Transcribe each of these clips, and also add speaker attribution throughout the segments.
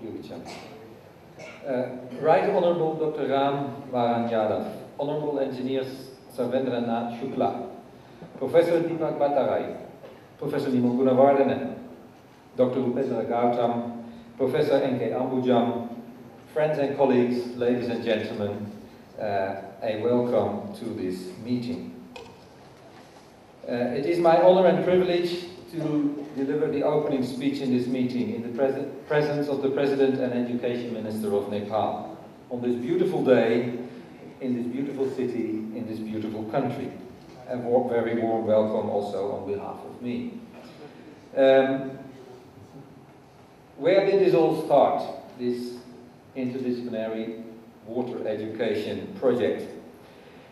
Speaker 1: Yuri-chan. Right Honorable Dr. Ram Varan Yadav, Honorable Engineers Sarvendranath Shukla, Professor Deepak Bhattarai, Professor Nimo Gunawardene, Dr. Upendra Gautam, Professor N.K. Ambujam, friends and colleagues, ladies and gentlemen, a welcome to this meeting. It is my honor and privilege to deliver the opening speech in this meeting in the presence of the President and Education Minister of Nepal on this beautiful day, in this beautiful city, in this beautiful country. A very warm welcome also on behalf of me. Where did this all start, this interdisciplinary water education project?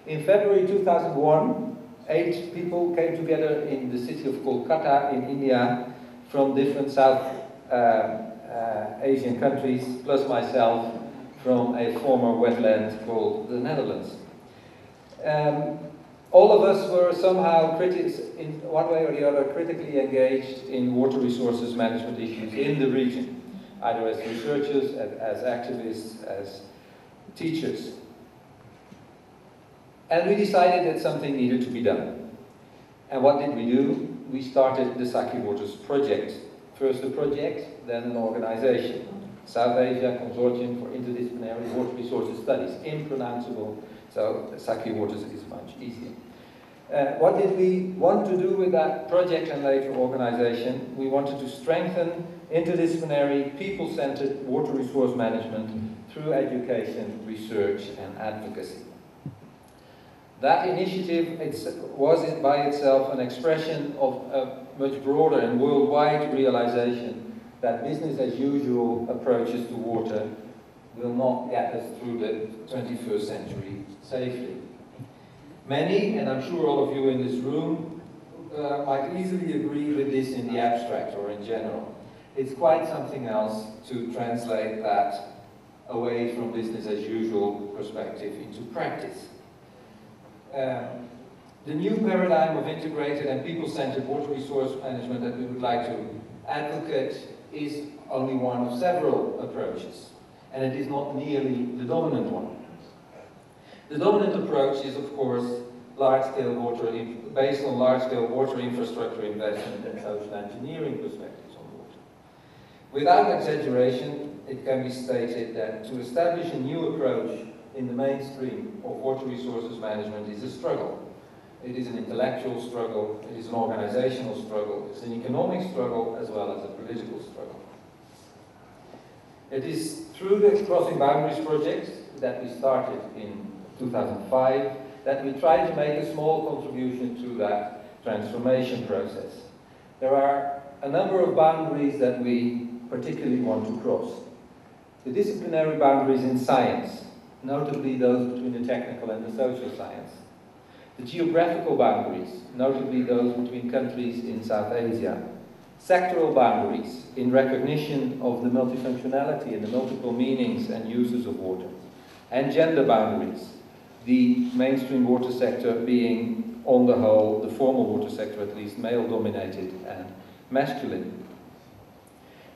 Speaker 1: In February 2001, 8 people came together in the city of Kolkata in India from different South Asian countries, plus myself from a former wetland called the Netherlands. All of us were somehow, in one way or the other, critically engaged in water resources management issues in the region, either as researchers, as activists, as teachers. And we decided that something needed to be done. And what did we do? We started the Saki Waters Project. First a project, then an organization. South Asia Consortium for Interdisciplinary Water Resources Studies. Impronounceable, so Saki Waters is much easier. What did we want to do with that project and later organization? We wanted to strengthen interdisciplinary, people-centered water resource management through education, research, and advocacy. That initiative was by itself an expression of a much broader and worldwide realization that business as usual approaches to water will not get us through the 21st century safely. Many, and I'm sure all of you in this room, might easily agree with this in the abstract or in general. It's quite something else to translate that away from business as usual perspective into practice. The new paradigm of integrated and people-centered water resource management that we would like to advocate is only one of several approaches, and it is not nearly the dominant one. The dominant approach is, of course, based on large-scale water infrastructure investment and social engineering perspectives on water. Without exaggeration, it can be stated that to establish a new approach in the mainstream of water resources management is a struggle. It is an intellectual struggle, it is an organizational struggle, it's an economic struggle as well as a political struggle. It is through the Crossing Boundaries project that we started in 2005 that we try to make a small contribution to that transformation process. There are a number of boundaries that we particularly want to cross. The disciplinary boundaries in science, notably those between the technical and the social science. The geographical boundaries, notably those between countries in South Asia. Sectoral boundaries in recognition of the multifunctionality and the multiple meanings and uses of water. And gender boundaries, the mainstream water sector being, on the whole, the formal water sector at least, male-dominated and masculine.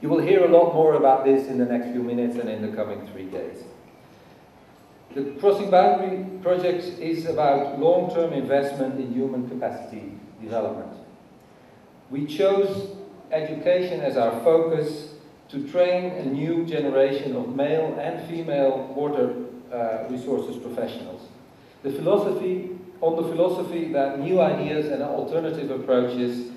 Speaker 1: You will hear a lot more about this in the next few minutes and in the coming 3 days. The Crossing Boundary project is about long-term investment in human capacity development. We chose education as our focus to train a new generation of male and female water resources professionals. The philosophy that new ideas and alternative approaches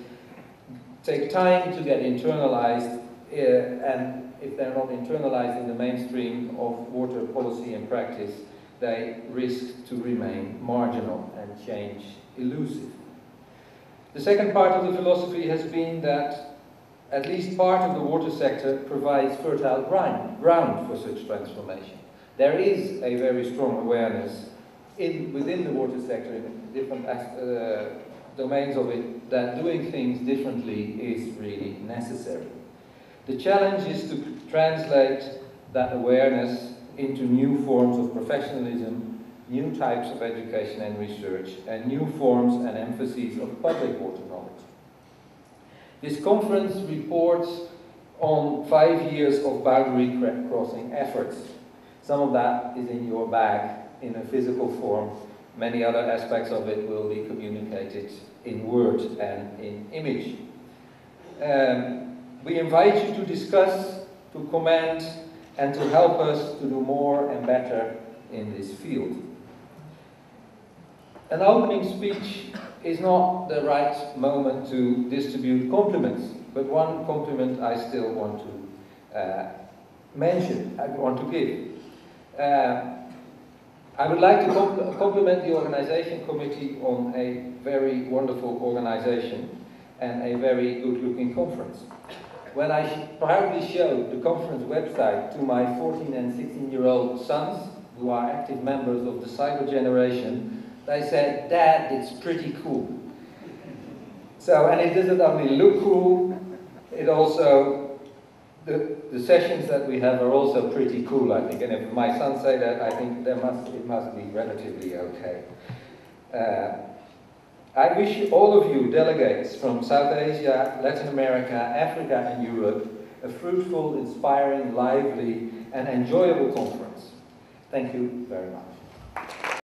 Speaker 1: take time to get internalized, and if they're not internalized in the mainstream of water policy and practice, they risk to remain marginal and change elusive. The second part of the philosophy has been that at least part of the water sector provides fertile ground for such transformation. There is a very strong awareness within the water sector, in different domains of it, that doing things differently is really necessary. The challenge is to translate that awareness into new forms of professionalism, new types of education and research, and new forms and emphases of public water knowledge. This conference reports on 5 years of boundary crossing efforts. Some of that is in your bag in a physical form. Many other aspects of it will be communicated in word and in image. We invite you to discuss, to comment, and to help us to do more and better in this field. An opening speech is not the right moment to distribute compliments, but one compliment I still want to mention, I want to give. I would like to compliment the organization committee on a very wonderful organization and a very good-looking conference. When I proudly showed the conference website to my 14 and 16-year-old sons, who are active members of the cyber generation, they said, "Dad, it's pretty cool." So, and it doesn't only look cool, it also, the sessions that we have are also pretty cool, I think. And if my sons say that, I think it must be relatively okay. I wish all of you delegates from South Asia, Latin America, Africa and Europe a fruitful, inspiring, lively and enjoyable conference. Thank you very much.